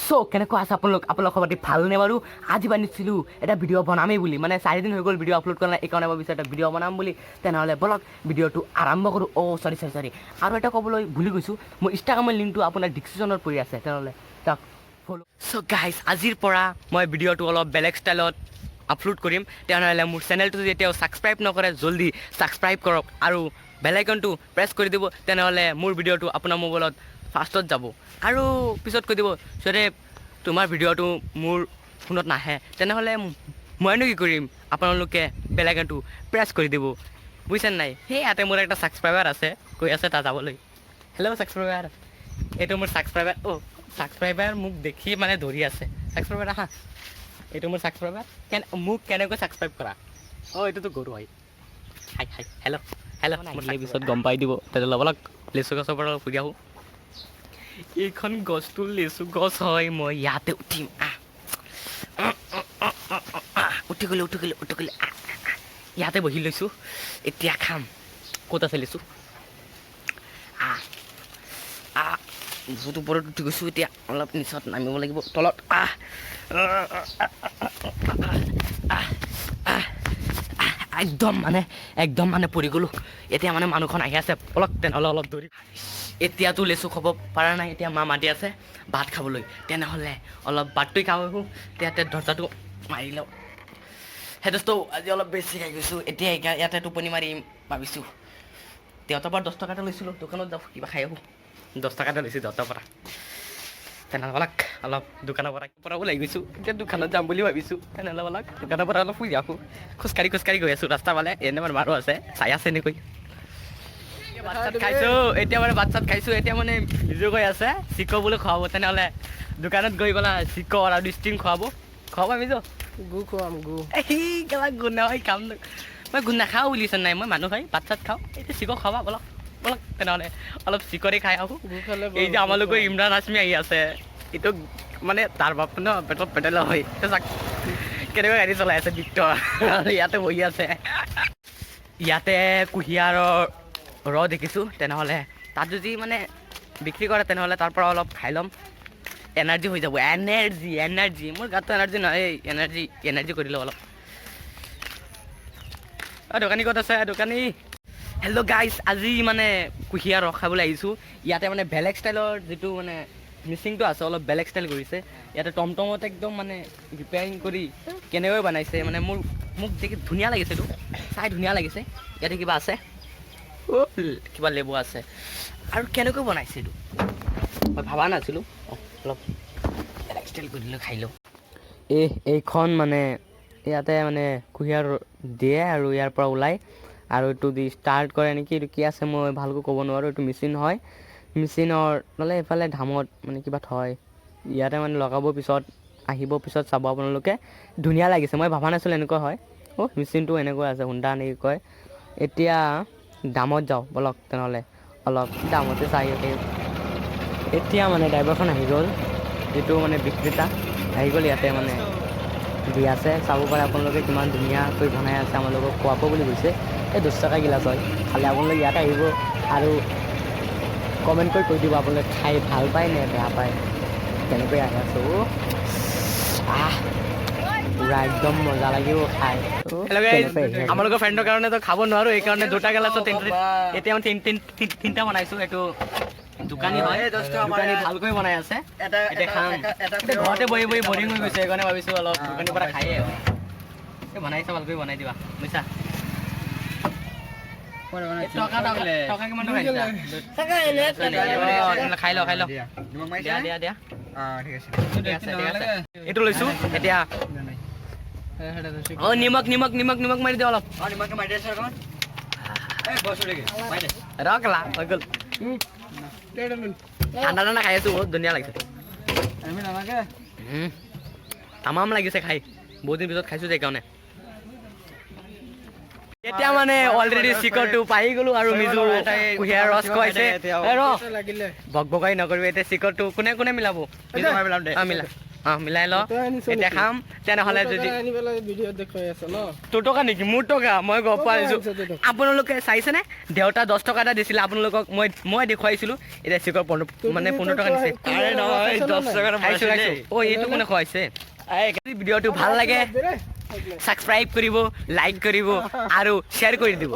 so কেনেকুৱা আছে আপোনালোক খবৰ ভালনে বাৰু আজি বানিছিলোঁ এটা ভিডিঅ' বনামেই বুলি মানে 4 দিন হৈ গ'ল ভিডিঅ' আপলোড কৰা নাই এইকাৰণে ভাবিছোঁ এটা ভিডিঅ' বনাম বুলি তেনেহ'লে বলক ভিডিঅ'টো আৰম্ভ কৰোঁ চৰি আৰু এটা ক'বলৈ ভুলি গৈছোঁ মোৰ ইনষ্টাগ্ৰামৰ লিংকটো আপোনাৰ ডিছক্ৰিপশ্যনত পৰি আছে তেনেহ'লে তাক ফ'ল' চ' গাইজ আজিৰ পৰা মই ভিডিঅ'টো অলপ বেলেগ ষ্টাইলত আপলোড কৰিম তেনেহ'লে মোৰ চেনেলটো যদি এতিয়াও ছাবস্ক্ৰাইব নকৰে জল্দি ছাবস্ক্ৰাইব কৰক আৰু বেল আইকনটো প্ৰেছ কৰি দিব তেনেহ'লে মোৰ ভিডিঅ'টো আপোনাৰ মোবাইলত ফাৰ্ষ্টত যাব আৰু পিছত কৈ দিব যদি তোমাৰ ভিডিঅ'টো মোৰ ফোনত নাহে তেনেহ'লে মইনো কি কৰিম আপোনালোকে বেল আইকনটো প্ৰেছ কৰি দিব বুজিছে নাই সেই ইয়াতে মোৰ এটা ছাবস্ক্ৰাইবাৰ আছে কৈ আছে তাত যাবলৈ হেল্ল' ছাবস্ক্ৰাইবাৰ এইটো মোৰ ছাবস্ক্ৰাইবাৰ মোক দেখি মানে ধৰি আছে ছাবস্ক্ৰাইবাৰ আহা এইটো মোৰ ছাবস্ক্ৰাইবাৰ মোক কেনেকৈ ছাবস্ক্ৰাইব কৰা এইটোতো গৰু হয় হেল্ল' আহিলে পিছত গম পাই দিব তেতিয়াহ'লে অলপ লেচু গছৰ পৰা অলপ ফুৰি আহোঁ এইখন গছটো লেচু গছ হয় মই ইয়াতে উঠিম উঠি গ'লোঁ ইয়াতে বহি লৈছোঁ এতিয়া খাম ক'ত আছে লেচু বহুত ওপৰত উঠি গৈছোঁ এতিয়া অলপ নিচত নামিব লাগিব তলত একদম মানে পৰি গ'লোঁ এতিয়া মানে মানুহখন আহি আছে তেনেহ'লে অলপ দৌৰি এতিয়াতো লেচু খাব পৰা নাই এতিয়া মা মাতি আছে ভাত খাবলৈ তেনেহ'লে অলপ ভাতটোৱে খাওঁ ইয়াতে দৰ্জাটো মাৰি লওঁ সেইটোতো আজি অলপ বেছি খাই গৈছোঁ এতিয়া ইয়াতে টোপনি মাৰিম ভাবিছোঁ দেউতাৰ পৰা 10 টকা এটা লৈছিলোঁ দোকানত যাওঁ কিবা খাই আহোঁ 10 টকা এটা লৈছোঁ দেউতাৰ পৰা তেনেহ'লে অলপ দোকানৰ পৰাও লাগি গৈছোঁ এতিয়া দোকানত যাম বুলি ভাবিছোঁ তেনেহ'লে দোকানৰ পৰা অলপ ফুৰি আহোঁ খোজকাঢ়ি গৈ আছোঁ ৰাস্তা পালে এনে মানে মানুহ আছে চাই আছে এনেকৈ এতিয়া মানে ভাত চাত খাইছোঁ এতিয়া মানে নিজে গৈ আছে চিক' বুলি খুৱাব তেনেহ'লে দোকানত গৈ পেলাই চিক' আৰু ষ্টিং খুৱাব মিজো গু খুৱাম গু নহয় কাম মই গু নাখাওঁ বুলিছে নাই মই মানুহ খাই ভাত চাত খাওঁ এতিয়া চিক' খুৱাবা বলক তেনেহ'লে অলপ চিকৰে খাই আহোঁ এই যে আমালোকৰ ইমৰান হাছমি আহি আছে এইটো মানে তাৰ বাপ ন পেটত পেটেলা হয় চাক কেনেকৈ গাড়ী চলাই আছে বিক্ত আৰু ইয়াতে বহি আছে ইয়াতে কুঁহিয়াৰৰ ৰ দেখিছোঁ তেনেহ'লে তাত যদি মানে বিক্ৰী কৰে তেনেহ'লে তাৰ পৰা অলপ খাই ল'ম এনাৰ্জি হৈ যাব এনাৰ্জি মোৰ গাতটো এনাৰ্জি নহয় এনাৰ্জি কৰি লওঁ অলপ দোকানী ক'ত আছে দোকানী হেল্ল' গাইজ আজি মানে কুঁহিয়াৰ ৰস খাবলৈ আহিছোঁ ইয়াতে মানে বেলেগ ষ্টাইলৰ যিটো মানে মিচিংটো আছে অলপ বেলেগ ষ্টাইল কৰিছে ইয়াতে টমটমত একদম মানে ৰিপেয়াৰিং কৰি কেনেকৈ বনাইছে মানে মোক দেখি ধুনীয়া লাগিছে এইটো চাই ধুনীয়া লাগিছে ইয়াতে কিবা আছে কিবা লেবু আছে আৰু কেনেকৈ বনাইছে এইটো মই ভবা নাছিলোঁ অলপ বেলেগ ষ্টাইল কৰি দিলোঁ খাই লওঁ এইখন মানে ইয়াতে মানে কুঁহিয়াৰ দিয়ে আৰু ইয়াৰ পৰা ওলায় আৰু এইটো দি ষ্টাৰ্ট কৰে নেকি এইটো কি আছে মই ভালকৈ ক'ব নোৱাৰোঁ এইটো মেচিন হয় মেচিনৰ নহ'লে এইফালে ধামত মানে কিবা থয় ইয়াতে মানে লগাব পিছত চাব আপোনালোকে ধুনীয়া লাগিছে মই ভবা নাছিলোঁ এনেকুৱা হয় মেচিনটো এনেকুৱা আছে হুণ্ডা এনেকৈ কয় এতিয়া দামত যাওঁ বলক তেনেহ'লে অলপ দামতে চাই এতিয়া মানে ড্ৰাইভাৰখন আহি গ'ল যিটো মানে বিক্ৰেতা আহি গ'ল ইয়াতে মানে দি আছে চাব পাৰে আপোনালোকে কিমান ধুনীয়াকৈ বনাই আছে আমালোকক খুৱাব বুলি কৈছে এই 10 টকা গিলাচ হয় খালি আপোনালোকে ইয়াতে আহিব আৰু কমেণ্ট কৰি কৈ দিব আপোনালোকে খাই ভাল পায় নে বেয়া পায় তেনেকৈ আহি আছোঁ পুৰা একদম মজা লাগিব খাই আমালোকৰ ফ্ৰেণ্ডৰ কাৰণেতো খাব নোৱাৰোঁ এইকাৰণে 2টা গিলাচত এতিয়া আমি তিনিটা বনাইছোঁ এইটো দোকানী হয় দোকানী ভালকৈ বনাই আছে এতিয়া খাম ঘৰতে বহি বৰিং হৈ গৈছে সেইকাৰণে ভাবিছোঁ অলপ দোকানীৰ পৰা খায়ে বনাইছে ভালকৈ বনাই দিবা বুজিছা খাই ল দিয়া এইটো লৈছোঁ এতিয়া নিমখ মাৰি দিওঁ অলপ ৰখলা হৈ গ'ল ঠাণ্ডা খাই আছোঁ বহুত ধুনীয়া লাগিছে তামাম লাগিছে খাই বহুত দিন পিছত খাইছোঁ সেইকাৰণে এতিয়া মানে অলৰেডি চিকৰটো পাই গ'লোঁ আৰু মিজু কুঁহিয়াৰ ৰস খুৱাইছে ভক ভকাই নকৰিবি এতিয়া চিকৰটো কোনে মিলাব মিলা মিলাই ল এতিয়া খাম তেনেহ'লে যদি তোৰ টকা নেকি মোৰ টকা মই গম পাইছোঁ আপোনালোকে চাইছেনে দেউতা 10 টকা এটা দিছিলে আপোনালোকক মই দেখুৱাইছিলোঁ এতিয়া চিকৰ 15 টকা দিছে আৰে নহয় 10 টকাৰ এইটো কোনে খুৱাইছে ভিডিঅ'টো ভাল লাগে ছাবস্ক্ৰাইব কৰিব লাইক কৰিব আৰু শ্বেয়াৰ কৰি দিব